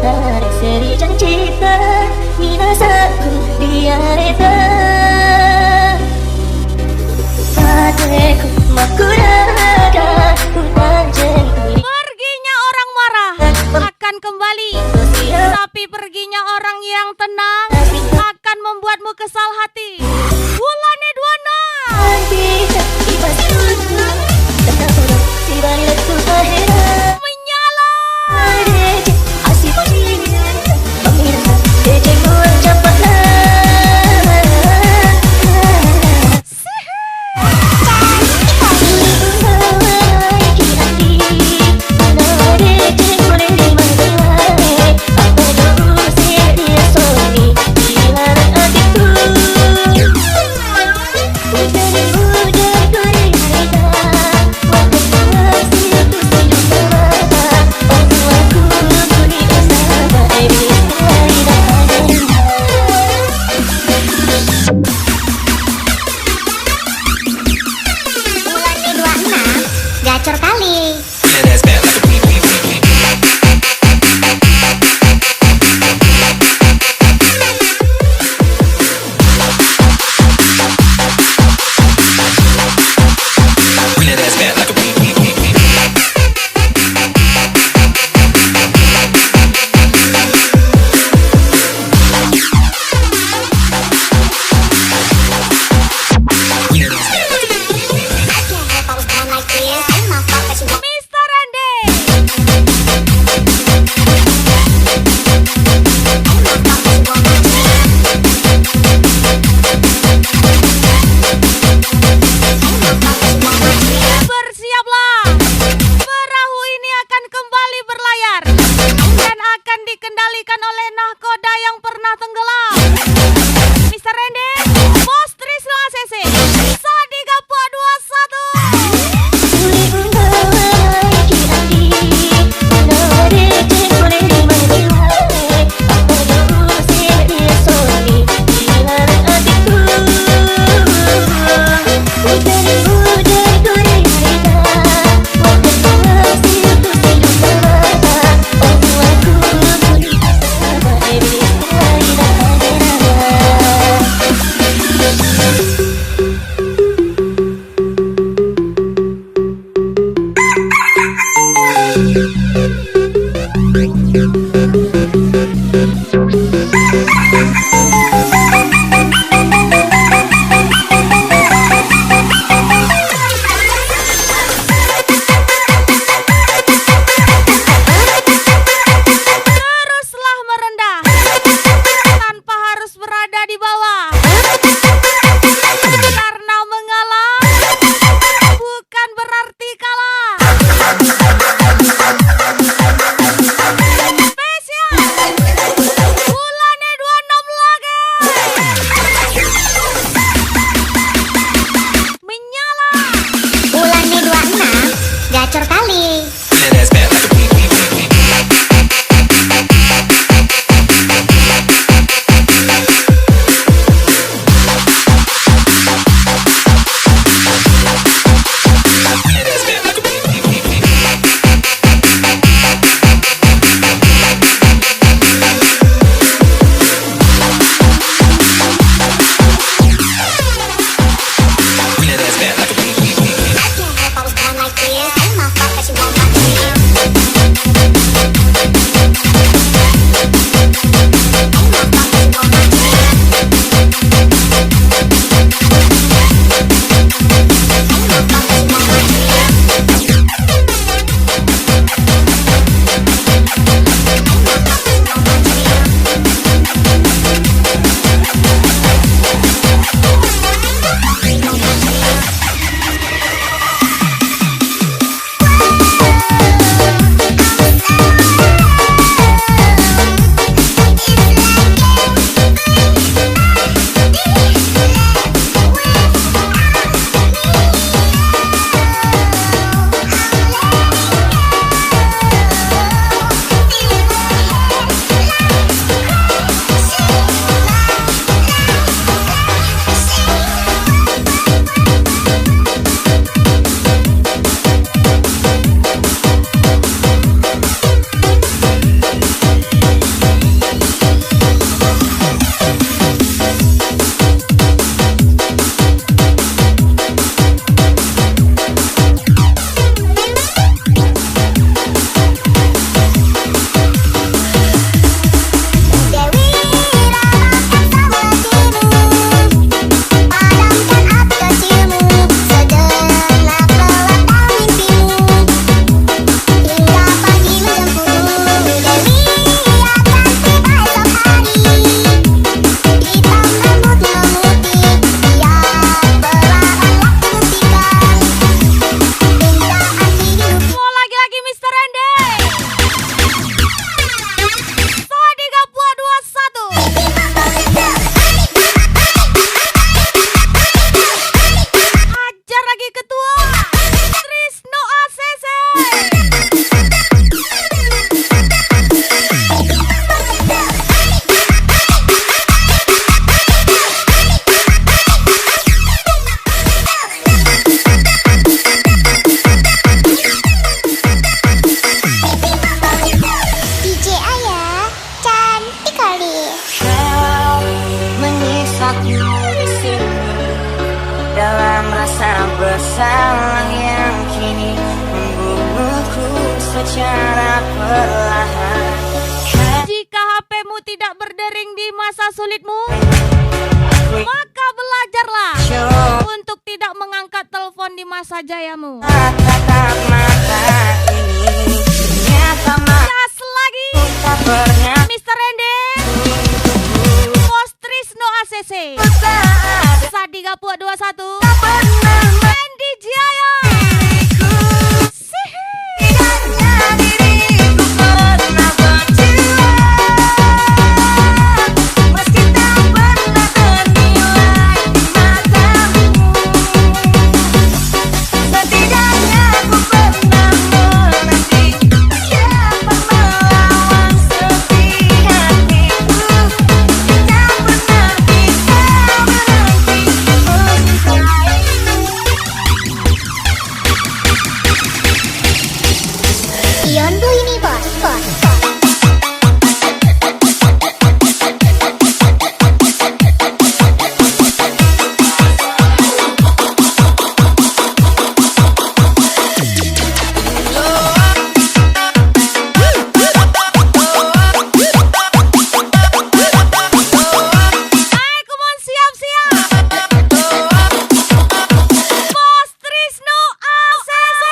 Tarik seri janjita minasaku diareta Pateku makuraga hutan jengkuri. Perginya orang marah akan kembali, tapi perginya orang yang tenang akan membuatmu kesal hati. Wulandari Dwana menyala. Hujan bersalah yang kini membunuhku secara perlahan. Jika HP-mu tidak berdering di masa sulitmu, maka belajarlah untuk tidak mengangkat telepon di masa jayamu. Tatap mata ini ternyata Gas lagi, tak pernah Mr. Rende, Bos Trisno ACC, Sadiga Puak 21, Andy Jaya. Ion Bu ini bos. Come on, siap-siap. Bos Trisno ACC.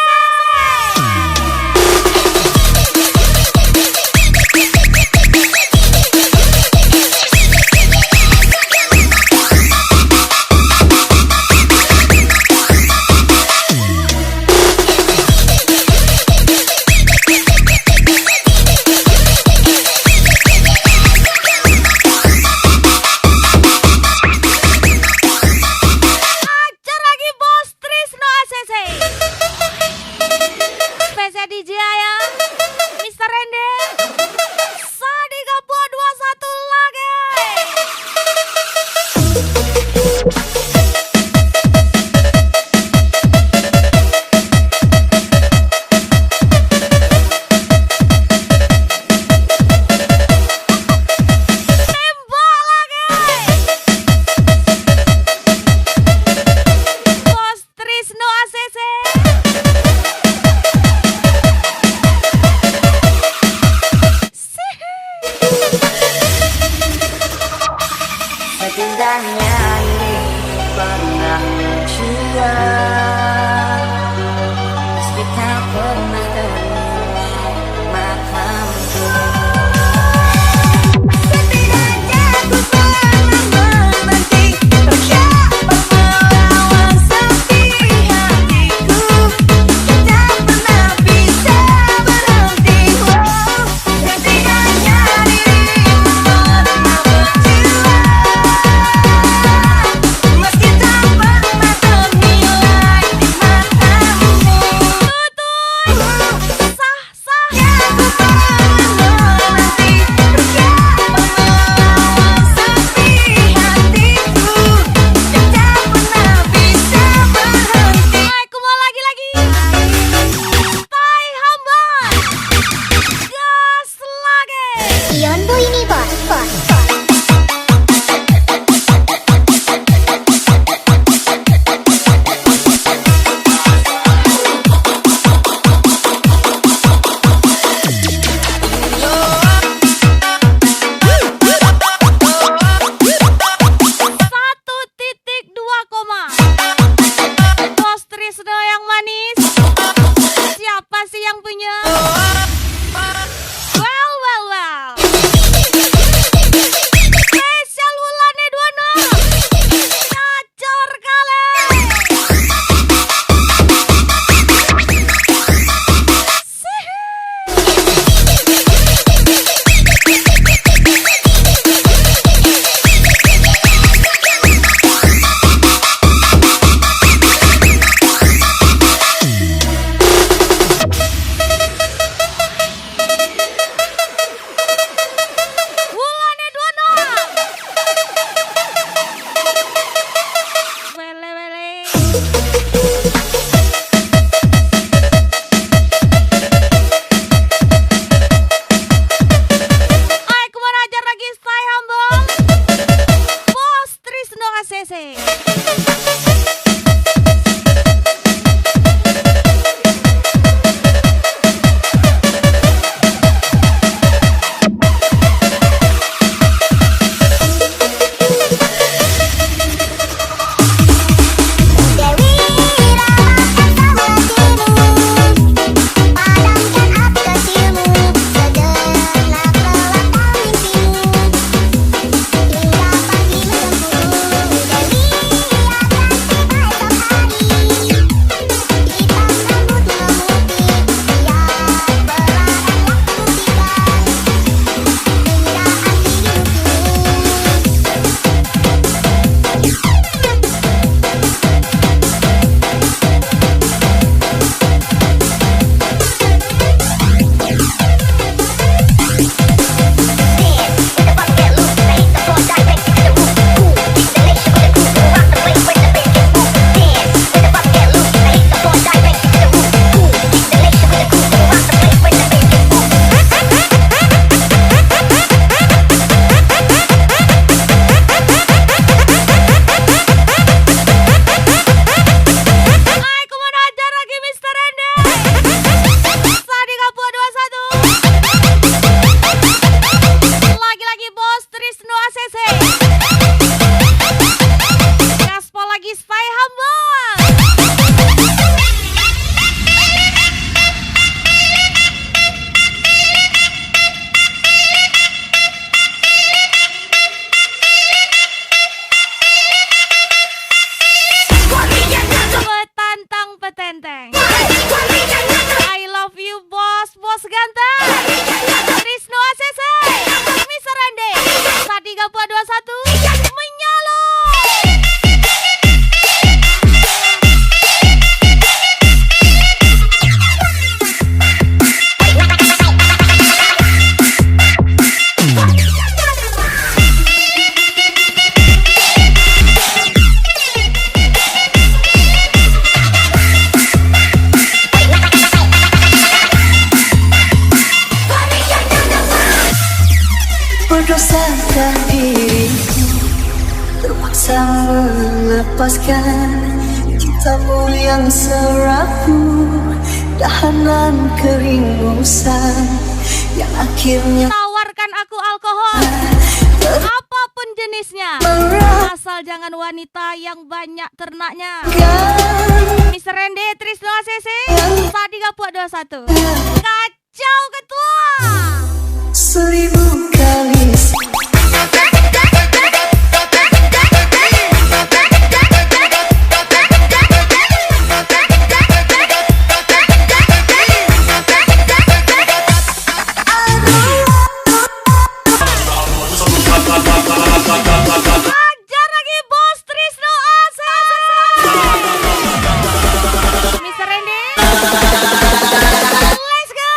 Ajar lagi Bos Trisno ACC. Spesial DJ ya, Mr. Rende, Sadiga Puak 21 lagi. Tembak lagi. Bos Trisno ACC. setidaknya ini pernah menjual meski tak pernah ternilai matamu. Setidaknya ku pernah menanti siapa melawan sepi hatiku. Tak pernah bisa berhenti. Setidaknya dirimu pernah berjuang meski tak pernah ternilai dosakah diriku terpaksa melepaskan cintamu yang serapu, dahanan keringusan yang akhirnya Tawarkan aku alkohol, apapun jenisnya, asal jangan wanita yang banyak ternaknya. Mr. Randy, Trisno ACC, Sadika Puak 21. Kacau ketua. 1000 kali. Ajar lagi bos Trisno ACC. Mr. Randy, let's go.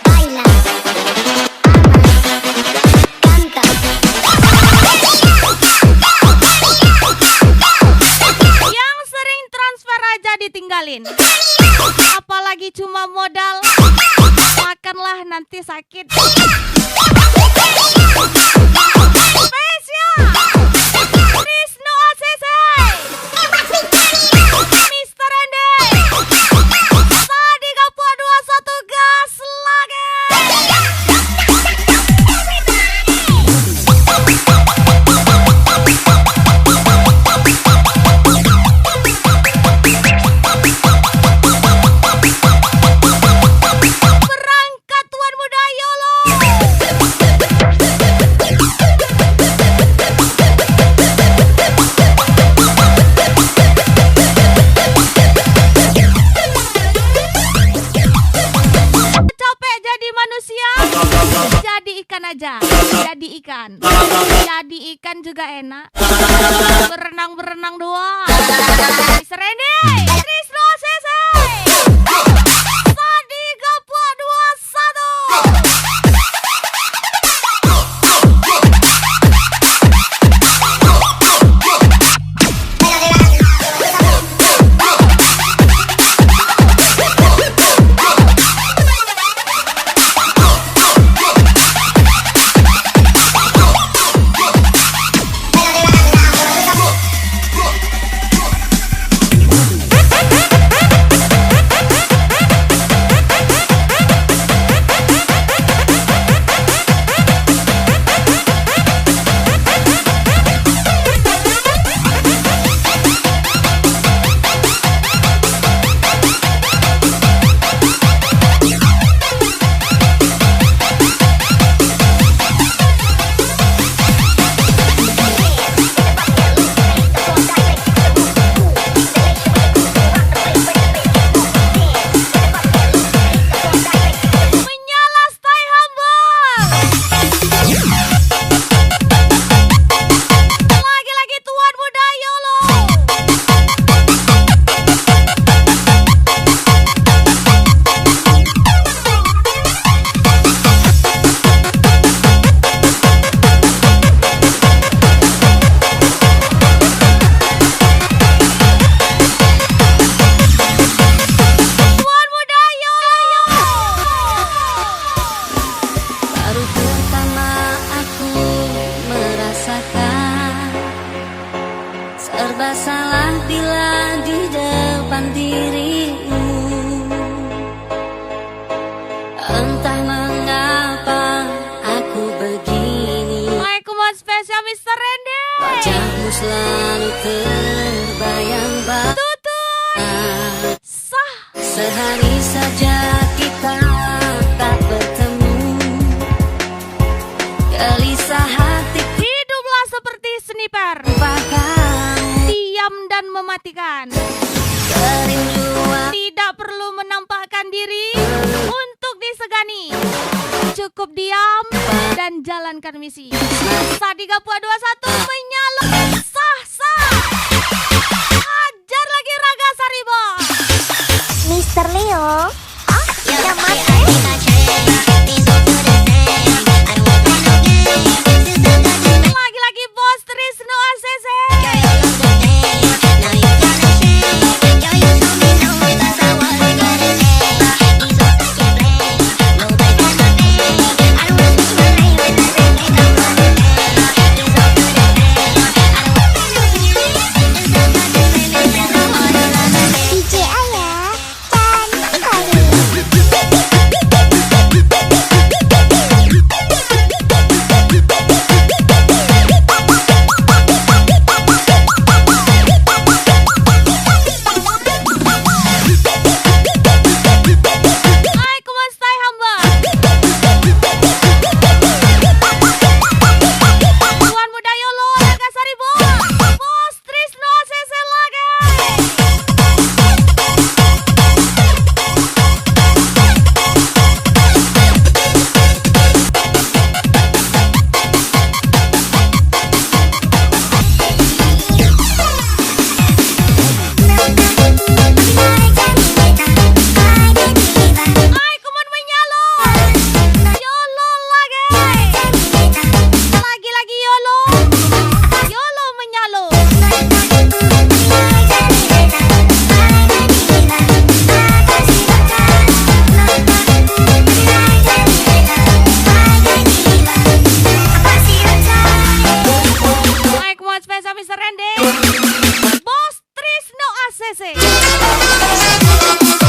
Baila, canta. Yang sering transfer aja ditinggalin, apalagi cuma modal, makanlah nanti sakit. Spesial Trisno ACC, Mr. Randy, Sadika Puak 21, gas lagi. Berangkat tuan muda YOLO. Capek jadi manusia, jadi ikan aja. Jadi ikan, jadi ikan juga enak. Berenang-berenang doang. Mr. Randy, Trisno ACC, Sadika Puak 21. Menyala stay humble. Lagi-lagi tuan muda YOLO. Tuan muda YOLO. Baru pertama aku merasakan serba salah bila di depan dirimu. Entah mengapa aku begini, Waalaikumsalam spesial Mr. Randy. wajahmu selalu terbayang-bayang. Tutut. Sah. Sehari saja kita tak bertemu, gelisah hati Hiduplah seperti sniper, bahkan diam dan mematikan. kerinduan Tidak perlu menampakkan diri untuk disegani. Cukup diam dan jalankan misi. Sadiga Pua 21 menyala. Sah. Hajar lagi Raga Saribo. Mr. Leo. Ya mati. Lagi-lagi Bos Trisno ACC. DJ Ayah dan Kali. Hai kumastai hamba. Tuan Muda Yolo Raga Saribo. Bos Trisno ACC lagi. Hai kuman menyalo. Yolo lagi. Lagi-lagi Yolo. Yolo menyalo. Hai kuman spesial Mr. Randy. Bos Trisno ACC.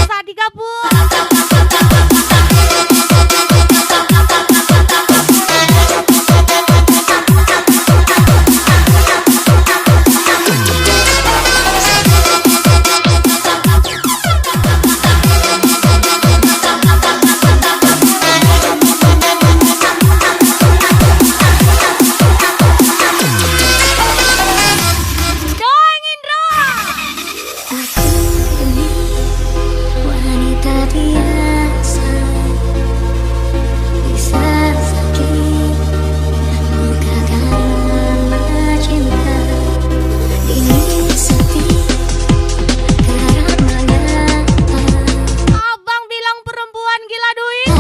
Tadi gabung. Doang Indra. Wanita biasa bisa sakit lukakan cinta ini sepi karena Abang bilang perempuan gila duit.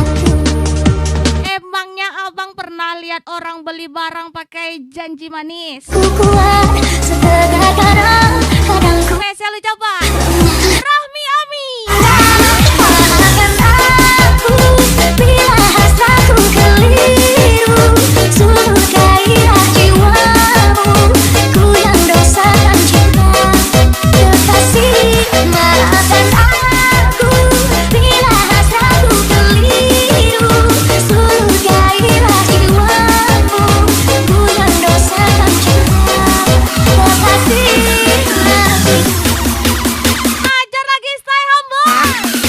Emangnya abang pernah lihat orang beli barang pakai janji manis? ku kuat setengah kadang ku Spesial ucapan Rahmi Ami. maafkan aku bila hasratku keliru seluruh gairah jiwamu ku yang dosakan cinta kekasih maafkan aku bila hasratku keliru seluruh gairah jiwamu ku yang dosakan cinta kekasih Ajar lagi stay hamba.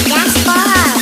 Gaspol.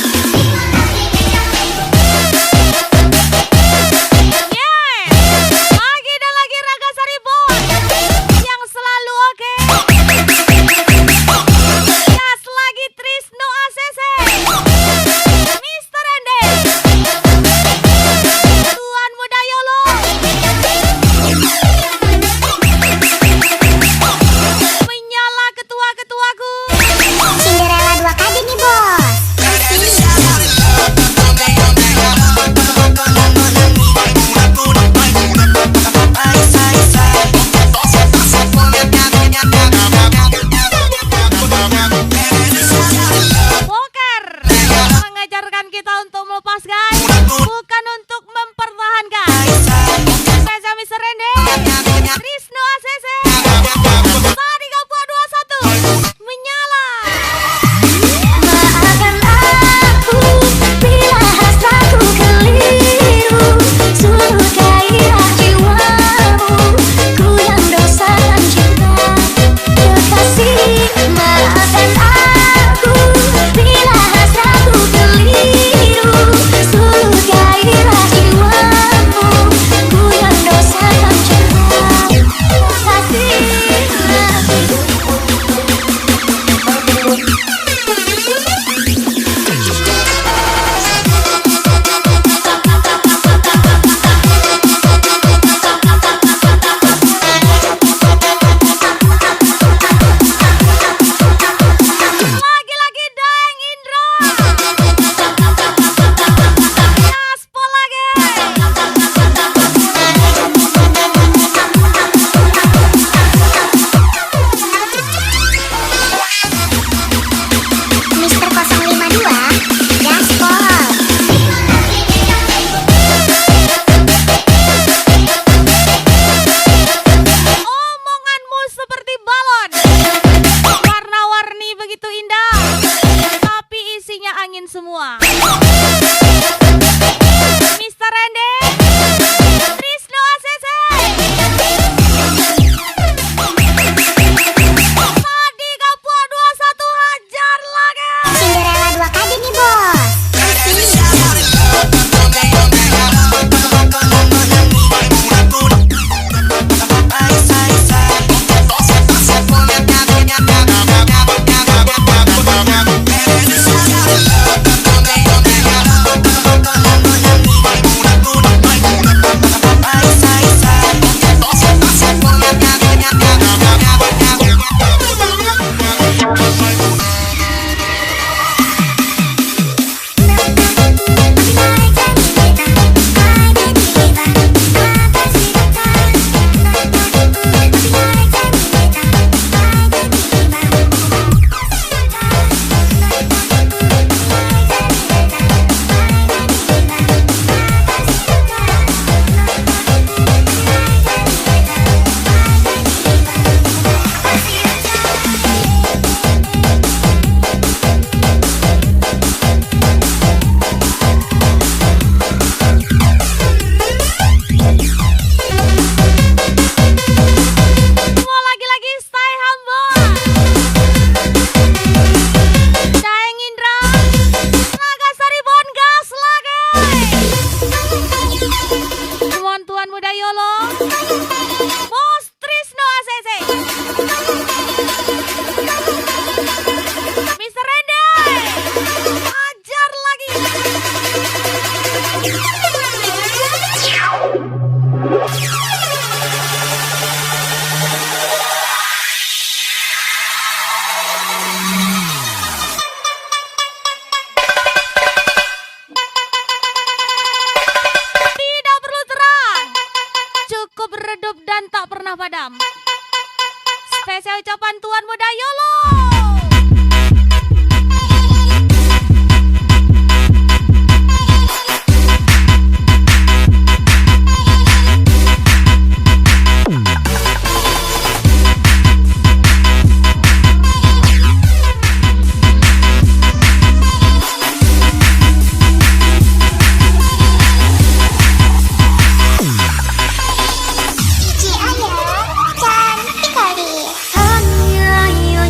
Yolo. Bos Trisno ACC. Mr. Renday. Ajar lagi. Tidak perlu terang, cukup redup dan tak pernah padam. Spesial ucapan Tuan Muda Yolo. DJ Ayah cantik kali. Hanya yo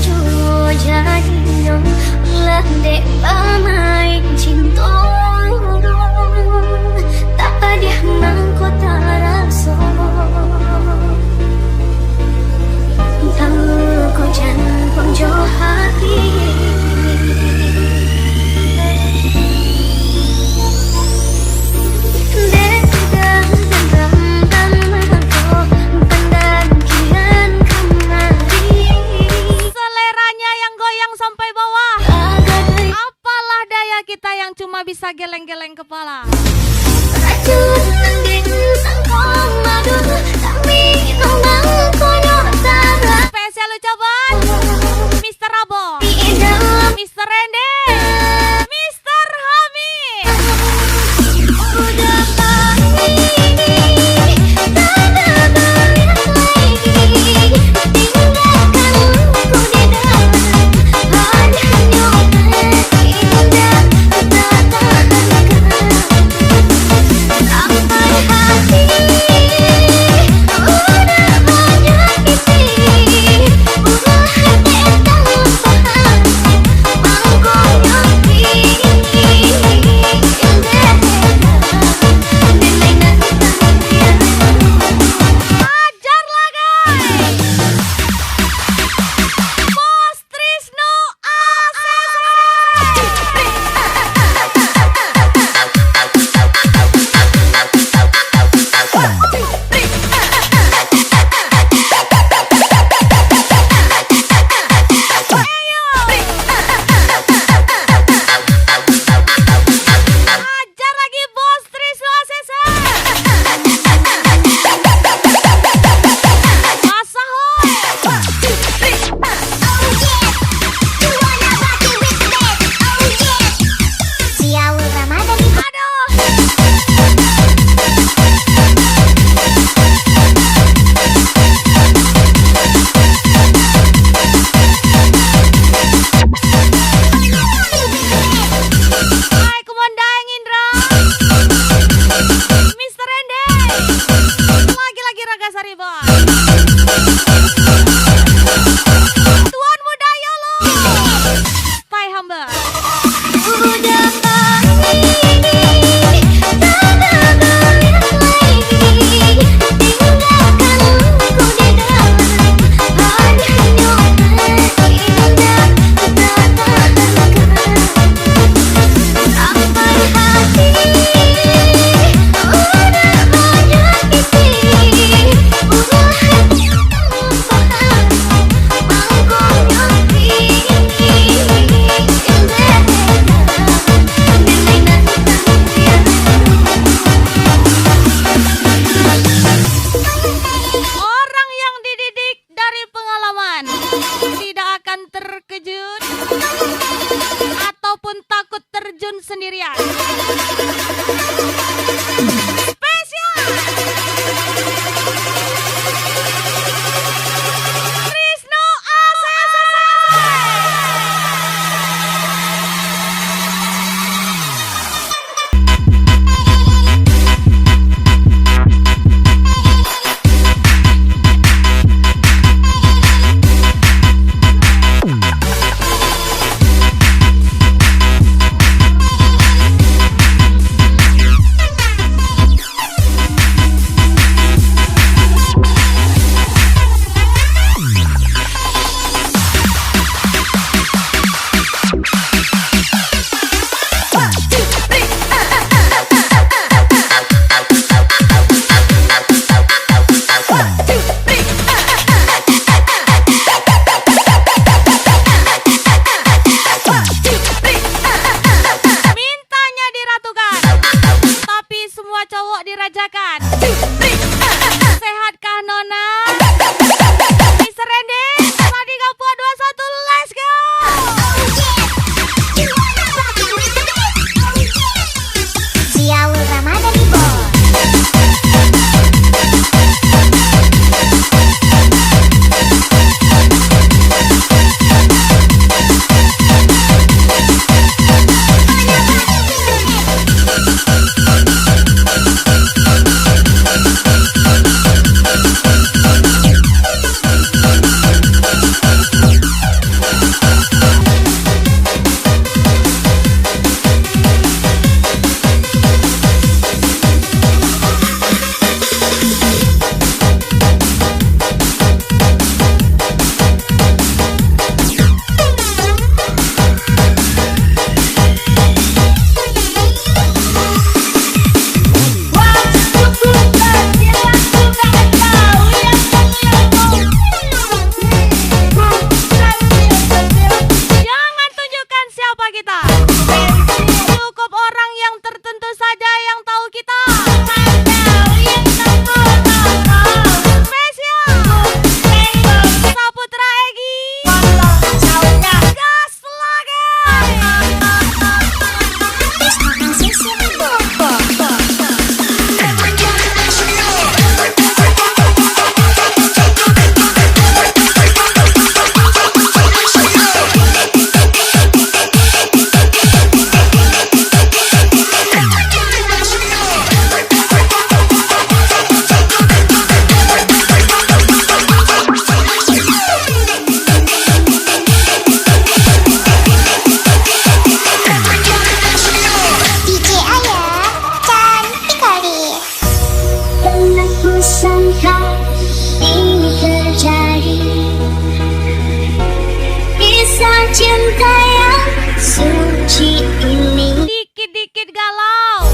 kisah cinta yang suci ini. Dikit-dikit galau,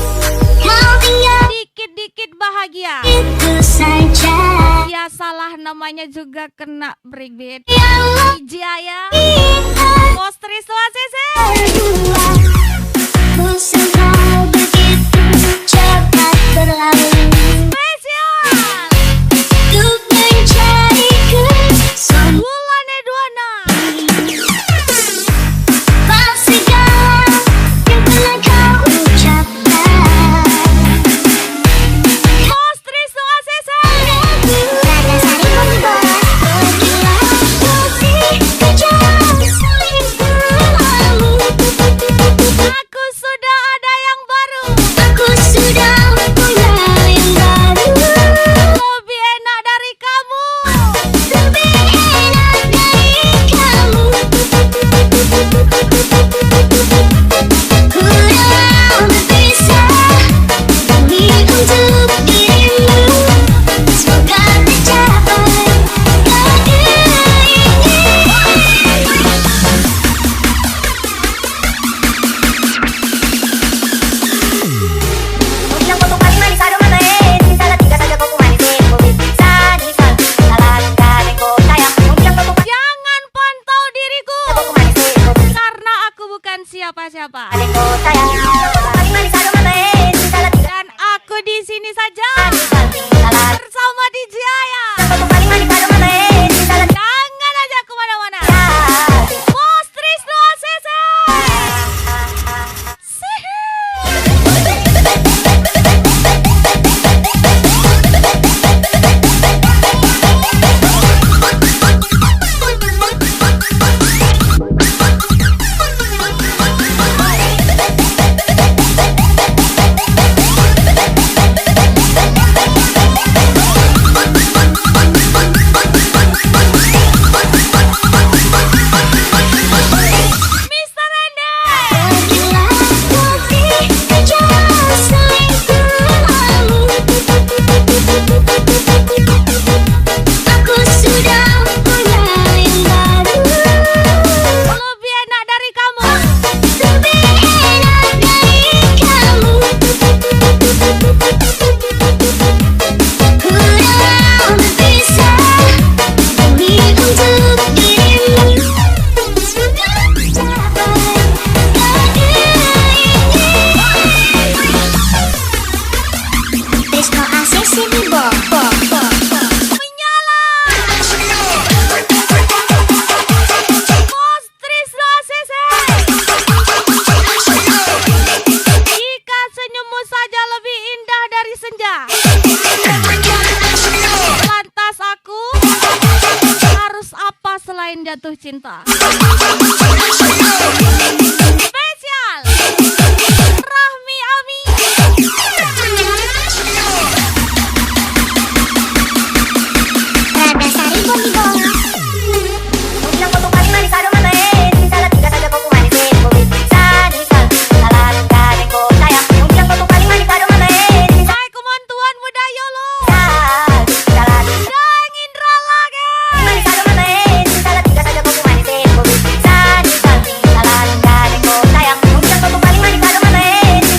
Kau tinggal dikit-dikit bahagia. itu saja Ya salah namanya juga kena breakbeat. yang Jaya, kita Postri Swasese. berdua. Ku sangka begitu cepat berlalu. Spesial Untuk mencari kesan Wulan Edwana. Maaf segala yang pernah kau ucapkan. Postri Swasese. Rada sari pun bos, pergilah putih kejam selingkuhanmu. Aku sudah ada yang baru, Aku sudah punya yang baru. lebih enak dari kamu. Lebih enak dari kamu. Ku rela berpisah demi untuk dirimu. Semoga tercapai Kau bilang foto paling manis, aduh mata ini salah tiga saja kau kumanisin. Kau bisa nisal, salah kadang kau sayang. Kau bilang foto Jangan pantau diriku, kau kumanisin. Kau bisa karena aku bukan siapa-siapa. kadang kau sayang. Foto paling manis, aduh mata ini salah tiga Dan aku di sini saja nisal, salah. bersama Dijaya. Foto paling manis, aduh mata ini salah tiga. Jangan aja kemana-mana. Postri Swasese. Mr. Rende. Pergilah putih kejam selingkuhanmu. Aku sudah punya yang baru. Lebih enak dari kamu. Lebih enak dari kamu. Ku rela berpisah demi untuk dirimu. Semoga tercapai Trisno Asisi Bibo. Menyala. Postri Swasese. Jika senyummu saja lebih indah dari senja, lantas aku harus apa selain jatuh cinta? Spesial Rahmi Ami. Rada sari pun di bawah. Kau bilang foto paling manis, aduh mata ini salah tiga saja kau kumanisin. Kau bisa nisal, salah kadang kau sayang. Kau bilang foto paling manis, aduh mata ini Hai kemontuan budaya lo. salah. Dang Indra lagi. Manis, aduh mata ini salah tiga saja kau kumanisin. Kau bisa nisal, salah kadang kau sayang. Kau bilang foto paling manis, aduh mata ini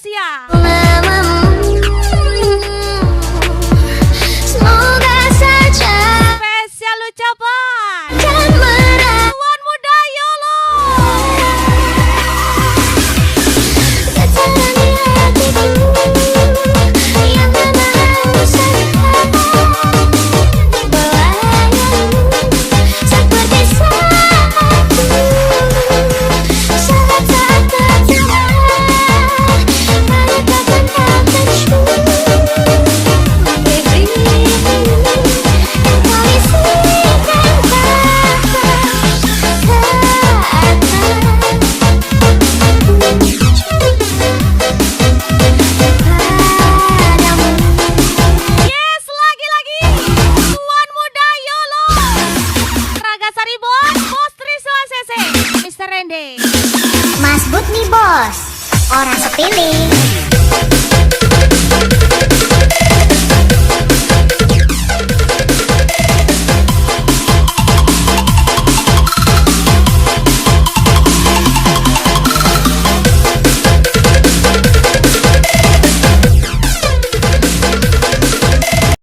rahasia. Namamu